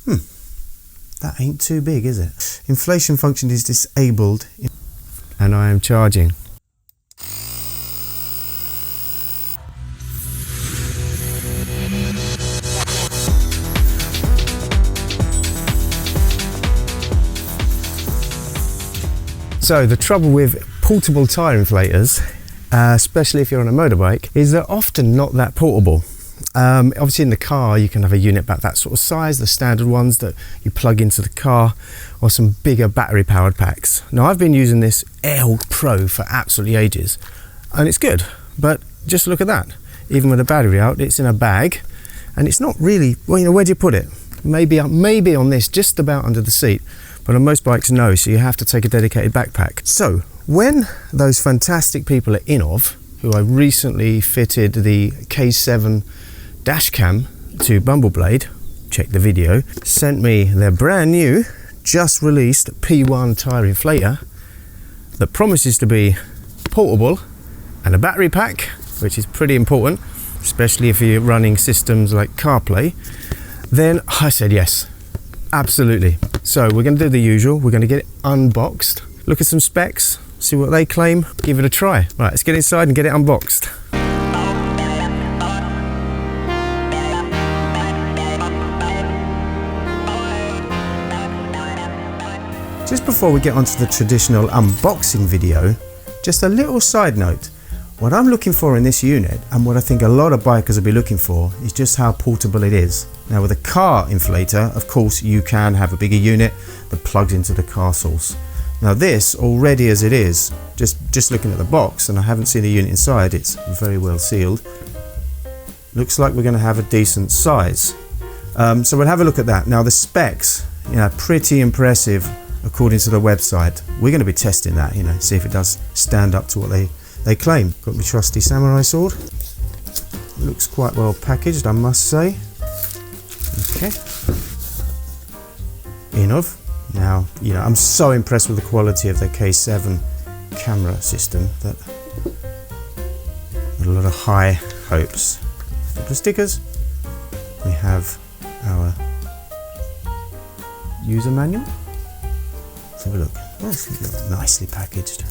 That ain't too big, is it? Inflation function is disabled and I am charging. So the trouble with portable tire inflators, especially if you're on a motorbike, is they're often not that portable. Obviously in the car you can have a unit about that sort of size, the standard ones that you plug into the car, or some bigger battery powered packs. Now I've been using this Air Pro for absolutely ages and it's good, but just look at that. Even with the battery out, it's in a bag and it's not really, well, you know, where do you put it? Maybe on this, just about under the seat, but on most bikes no, so you have to take a dedicated backpack. So when those fantastic people at INNOVV, who I recently fitted the K7 dash cam to Bumbleblade, check the video, sent me their brand new, just released P1 tire inflator that promises to be portable and a battery pack, which is pretty important, especially if you're running systems like CarPlay, then I said yes, absolutely. So we're going to do the usual, we're going to get it unboxed, look at some specs, see what they claim, give it a try. Right, let's get inside and get it unboxed. Just before we get onto the traditional unboxing video, just a little side note. What I'm looking for in this unit, and what I think a lot of bikers will be looking for, is just how portable it is. Now with a car inflator, of course you can have a bigger unit that plugs into the car source. Now this, already as it is, just looking at the box, and I haven't seen the unit inside, it's very well sealed, looks like we're going to have a decent size. So we'll have a look at that. Now the specs, you know, pretty impressive according to the website. We're going to be testing that, you know, see if it does stand up to what they claim. Got my trusty samurai sword. Looks quite well packaged, I must say. Okay. INNOVV. Now, you know, I'm so impressed with the quality of the K7 camera system that got a lot of high hopes. A couple of stickers. We have our user manual. Let's have a look. Oh, it's nicely packaged.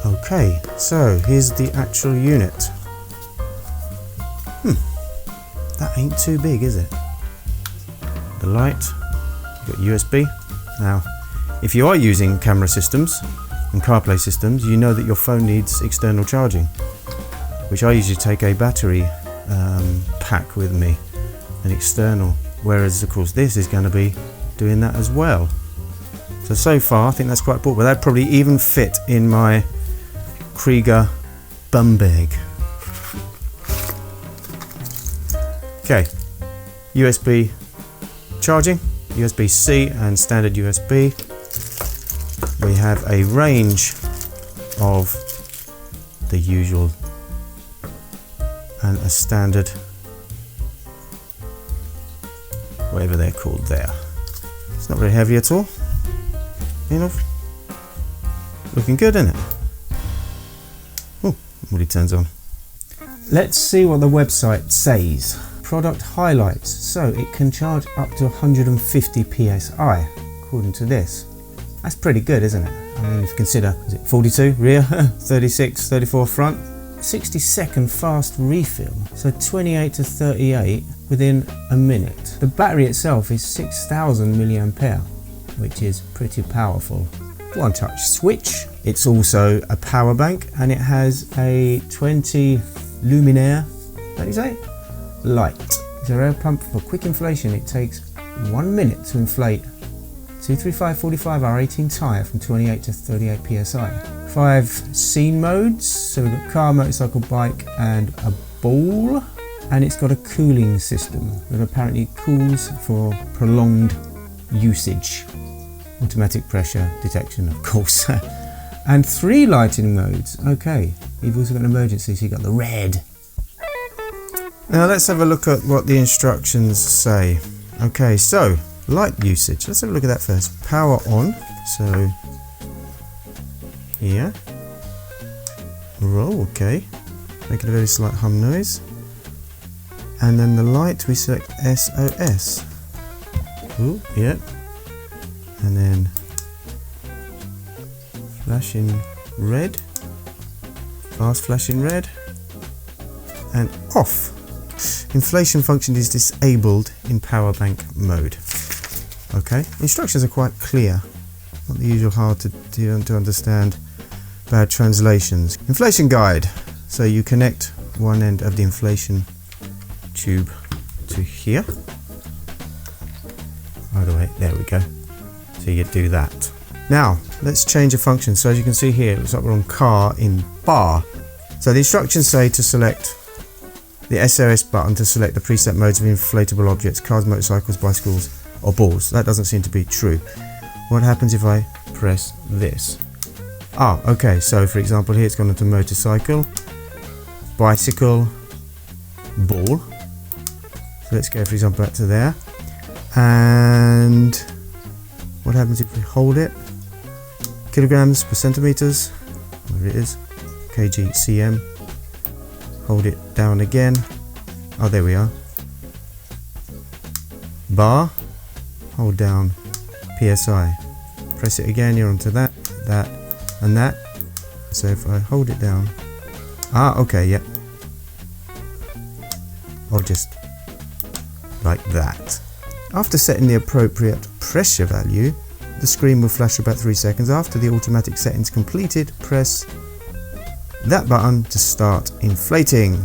Okay, so here's the actual unit. That ain't too big, is it? The light, you've got USB. Now, if you are using camera systems and CarPlay systems, you know that your phone needs external charging, which I usually take a battery pack with me, an external, whereas of course this is going to be doing that as well. So far I think that's quite portable. That'd probably even fit in my Krieger bum bag. Okay, USB charging, USB-C and standard USB. We have a range of the usual and a standard, whatever they're called there. It's not very heavy at all. INNOVV. Looking good, isn't it? Oh, really turns on. Let's see what the website says. Product highlights. So it can charge up to 150 psi, according to this. That's pretty good, isn't it? I mean, if you consider, is it 42 rear, 36, 34 front, 60-second fast refill. So 28 to 38 within a minute. The battery itself is 6,000 milliampere, which is pretty powerful. One touch switch. It's also a power bank and it has a 20 luminaire, what do you say? Light. It's a air pump for quick inflation. It takes 1 minute to inflate 235/45 R18 tyre from 28 to 38 psi. 5 scene modes. So we've got car, motorcycle, bike and a ball. And it's got a cooling system that apparently cools for prolonged usage. Automatic pressure detection, of course. And 3 lighting modes. Okay, you've also got an emergency, so you've got the red. Now let's have a look at what the instructions say. Okay, so light usage. Let's have a look at that first. Power on. So here. Roll, okay. Making a very slight hum noise. And then the light, we select SOS. Ooh, yeah. And then flashing red, fast flashing red, and off. Inflation function is disabled in power bank mode. Okay, instructions are quite clear, not the usual hard to understand bad translations. Inflation guide. So you connect one end of the inflation tube to here. By the way, there we go. So you do that. Now let's change a function. So as you can see here, it looks like we're on car in bar. So the instructions say to select the SOS button to select the preset modes of inflatable objects, cars, motorcycles, bicycles, or balls. That doesn't seem to be true. What happens if I press this? Ah, okay, so for example here it's gone into motorcycle, bicycle, ball. So let's go for example back to there. And what happens if we hold it? Kilograms per centimeters, where it is, kg, cm. Hold it down again. Oh, there we are. Bar, hold down psi. Press it again, you're onto that, that, and that. So if I hold it down, okay, yep. Or just like that. After setting the appropriate pressure value, the screen will flash for about 3 seconds. After the automatic settings completed, press that button to start inflating.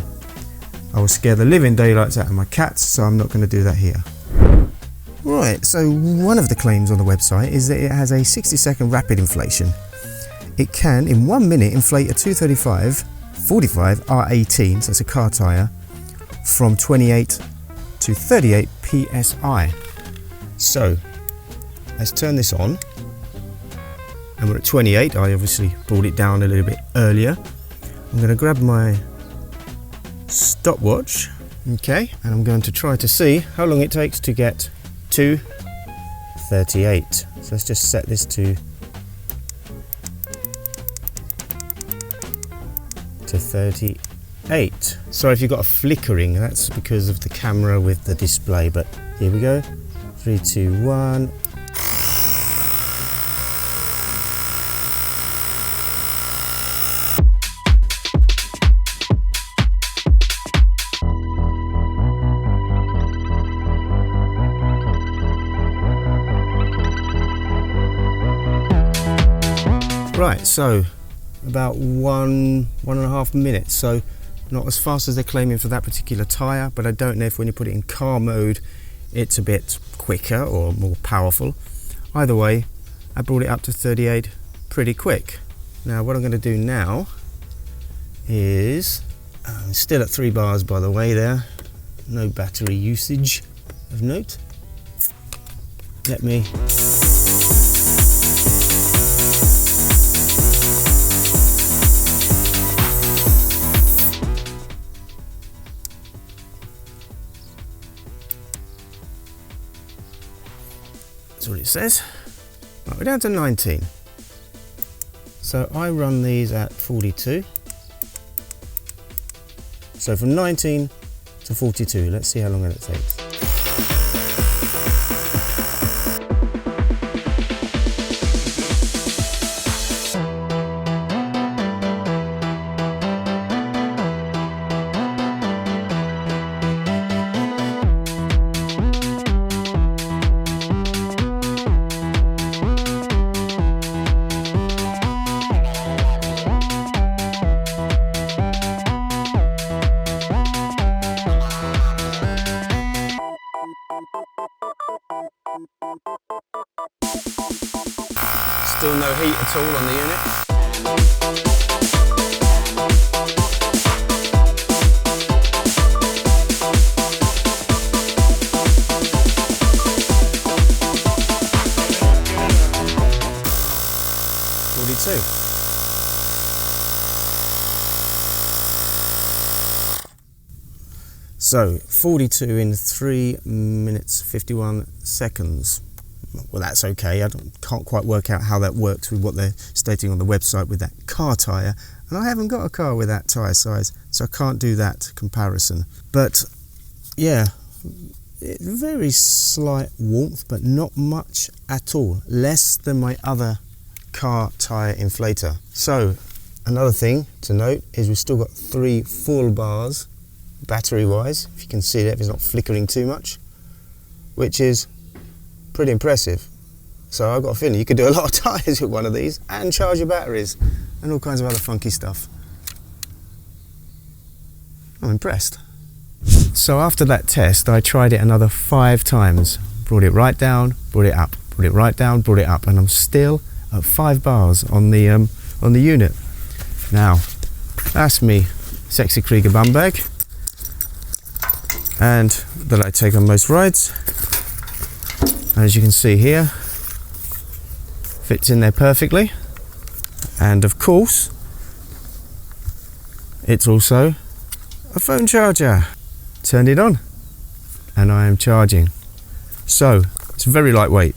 I will scare the living daylights out of my cats, so I'm not going to do that here. Right, so one of the claims on the website is that it has a 60-second rapid inflation. It can, in 1 minute, inflate a 235 45 R18, so it's a car tyre, from 28 to 38 psi. So let's turn this on, and we're at 28. I obviously brought it down a little bit earlier. I'm going to grab my stopwatch, okay, and I'm going to try to see how long it takes to get to 38. So let's just set this to 38. Sorry if you've got a flickering, that's because of the camera with the display, but here we go. 3, 2, 1. Right, so about 1.5 minutes, so not as fast as they're claiming for that particular tyre, but I don't know if when you put it in car mode it's a bit quicker or more powerful. Either way, I brought it up to 38 pretty quick. Now what I'm going to do now is, I'm still at 3 bars by the way there, no battery usage of note. Let me that's what it says. Right, we're down to 19. So I run these at 42. So from 19 to 42, let's see how long it takes. Still no heat at all on the unit. So 42 in 3 minutes 51 seconds. Well, that's okay. I can't quite work out how that works with what they're stating on the website with that car tyre, and I haven't got a car with that tyre size, so I can't do that comparison. But yeah, very slight warmth, but not much at all, less than my other car tyre inflator. So another thing to note is we've still got 3 full bars battery wise, if you can see that, if it's not flickering too much, which is pretty impressive. So I've got a feeling you could do a lot of tyres with one of these and charge your batteries and all kinds of other funky stuff. I'm impressed. So after that test, I tried it another 5 times. Brought it right down, brought it up, brought it right down, brought it up, and I'm still at 5 bars on the unit. Now, that's me sexy Krieger bum bag, and that I take on most rides. As you can see here, fits in there perfectly, and of course, it's also a phone charger. Turned it on and I am charging. So it's very lightweight,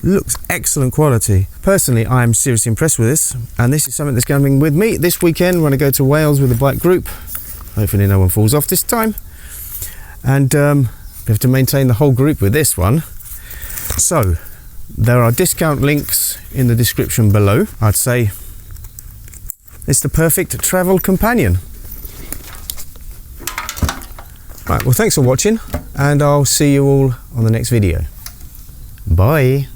looks excellent quality. Personally, I am seriously impressed with this, and this is something that's coming with me this weekend when I go to Wales with the bike group. Hopefully no one falls off this time, and we have to maintain the whole group with this one. So there are discount links in the description below. I'd say it's the perfect travel companion. Right, well, thanks for watching, and I'll see you all on the next video. Bye.